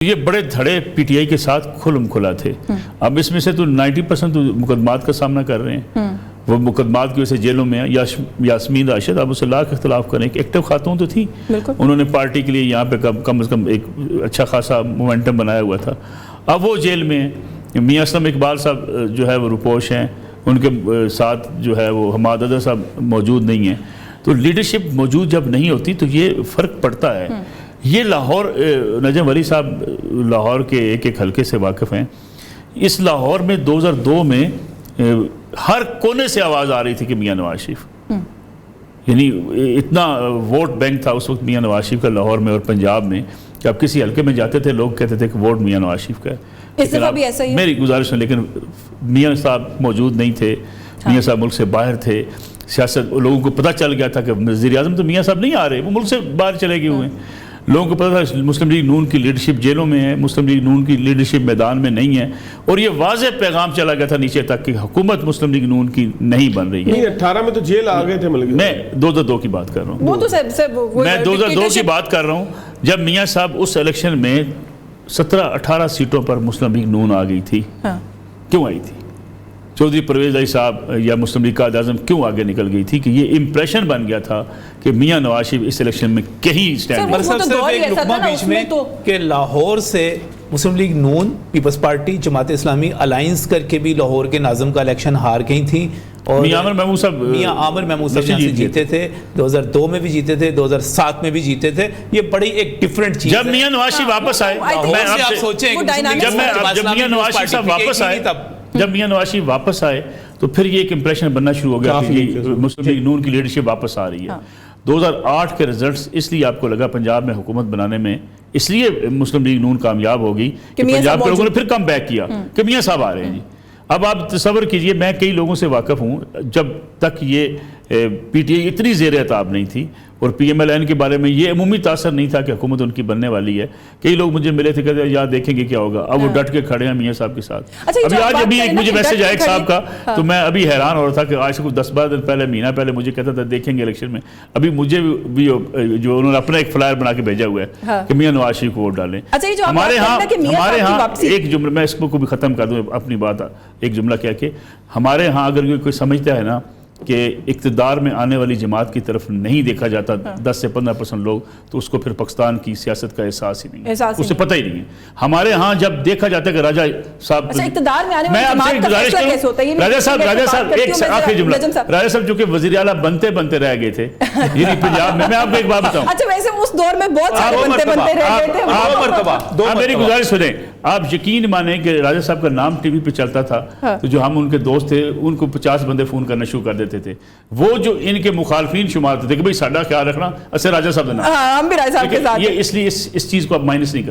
یہ بڑے دھڑے P T I کے ساتھ کھلم کھلا تھے. اب اس میں سے تو 90% مقدمات کا سامنا کر رہے ہیں. وہ مقدمات کی وجہ سے جیلوں میں ہیں. یاسمین راشد، آپ اسے لاکھ اختلاف کریں کہ ایکٹیو خاتون تو تھی، انہوں نے پارٹی کے لیے یہاں پہ کم از کم ایک اچھا خاصا مومنٹم بنایا ہوا تھا. اب وہ جیل میں ہیں. میاں اسلم اقبال صاحب جو ہے وہ روپوش ہیں، ان کے ساتھ جو ہے وہ حماد اظہر صاحب موجود نہیں ہیں. تو لیڈرشپ موجود جب نہیں ہوتی تو یہ فرق پڑتا ہے. یہ لاہور، نجم ولی صاحب لاہور کے ایک ایک حلقے سے واقف ہیں. اس لاہور میں 2002 میں ہر کونے سے آواز آ رہی تھی کہ میاں نواز شریف، یعنی اتنا ووٹ بینک تھا اس وقت میاں نواز شریف کا لاہور میں اور پنجاب میں کہ آپ کسی حلقے میں جاتے تھے لوگ کہتے تھے کہ ووٹ میاں نواز شریف کا ہے. اس دفعہ بھی ایسا ہی ہے. میری گزارش ہے، لیکن میاں صاحب موجود نہیں تھے. میاں صاحب ملک سے باہر تھے. سیاست لوگوں کو پتہ چل گیا تھا کہ وزیر اعظم تو میاں صاحب نہیں آ رہے، وہ ملک سے باہر چلے گئے ہوئے ہیں. لوگوں کو پتہ تھا مسلم لیگ نون کی لیڈرشپ جیلوں میں ہے، مسلم لیگ نون کی لیڈرشپ میدان میں نہیں ہے. اور یہ واضح پیغام چلا گیا تھا نیچے تک کہ حکومت مسلم لیگ نون کی نہیں بن رہی ہے. 18 میں تو جیل آ گئے تھے. میں 2002 کی بات کر رہا ہوں. میں 2002 کی بات کر رہا ہوں جب میاں صاحب اس الیکشن میں 17-18 سیٹوں پر مسلم لیگ نون آ گئی تھی. کیوں آئی تھی؟ چودھری پرویز علی صاحب یا مسلم لیگ قائد اعظم کیوں آگے نکل گئی تھی کہ یہ امپریشن بن گیا تھا کہ میاں نواز شریف اس الیکشن میں کہیں سٹینڈ. صرف ایک لقمہ بیچ میں کہ لاہور سے مسلم لیگ نون، Peoples party, Jamaat Islami alliance کر کے بھی لاہور کے ناظم کا الیکشن ہار گئی تھیں. اور میاں عامر محمود صاحب یہاں سے جیتے تھے، 2002 میں بھی جیتے تھے، 2007 میں بھی جیتے تھے. یہ بڑی ایک ڈیفرنٹ چیز ہے. جب میاں نواز شریف واپس آئے، جب میاں نواز شریف واپس آئے تو پھر یہ ایک امپریشن بننا شروع ہو گیا کہ مسلم لیگ نون کی لیڈرشپ واپس آ رہی ہے. 2008 کے رزلٹس اس لیے آپ کو لگا پنجاب میں حکومت بنانے میں اس لیے مسلم لیگ نون کامیاب ہوگی کہ پنجاب کے لوگوں نے پھر کم بیک کیا کہ میاں صاحب آ رہے ہیں. جی اب آپ تصور کیجئے، میں کئی لوگوں سے واقف ہوں جب تک یہ پی ٹی آئی اتنی زیر عتاب نہیں تھی اور پی ایم ایل این کے بارے میں یہ عمومی تاثر نہیں تھا کہ حکومت ان کی بننے والی ہے. کئی لوگ مجھے ملے تھے کہتے ہیں یار دیکھیں گے کیا ہوگا. اب وہ ڈٹ کے کھڑے ہیں میاں صاحب کے ساتھ. ابھی ایک مجھے میسج آیا ایک صاحب کا تو میں ابھی حیران ہو رہا تھا کہ آج سے کچھ 10-12 دن پہلے، مہینہ پہلے مجھے کہتا تھا دیکھیں گے الیکشن میں. ابھی مجھے بھی جو انہوں نے اپنا ایک فلائر بنا کے بھیجا ہوا ہے کہ میاں نواز شریف کو ووٹ ڈالیں. ہمارے ہاں ایک جملہ میں اس کو بھی ختم کر دوں اپنی بات، ایک جملہ کیا کہ ہمارے ہاں اگر کوئی سمجھتا ہے نا کہ اقتدار میں آنے والی جماعت کی طرف نہیں دیکھا جاتا 10 سے 15% لوگ، تو اس کو پھر پاکستان کی سیاست کا احساس ہی نہیں ہے، اسے پتہ ہی نہیں ہے. ہمارے ہاں جب دیکھا جاتا ہے کہ راجہ صاحب اقتدار میں آنے والی جماعت کا فیصلہ کیسے ہوتا ہے؟ راجہ صاحب ایک آخری جملہ، راجہ صاحب جو کہ وزیر اعلیٰ بنتے رہ گئے تھے یعنی پنجاب میں آپ کو ایک بات بتاؤں. اچھا ویسے اس دور میں بہت سارے بنتے رہ گئے تھے. آپ میری گزارش سنیں، آپ یقین مانیں کہ راجہ صاحب کا نام ٹی وی پہ چلتا تھا تو جو ہم ان کے دوست تھے ان کو 50 بندے فون کرنا شروع کر دیتے تھے. وہ جو ان کے مخالفین شمار تھے کہ بھئی ساڈا خیال رکھنا، اسے راجہ صاحب نے نام. ہم بھی راجہ صاحب کے ساتھ. یہ اس لیے اس چیز کو آپ مائنس نہیں کر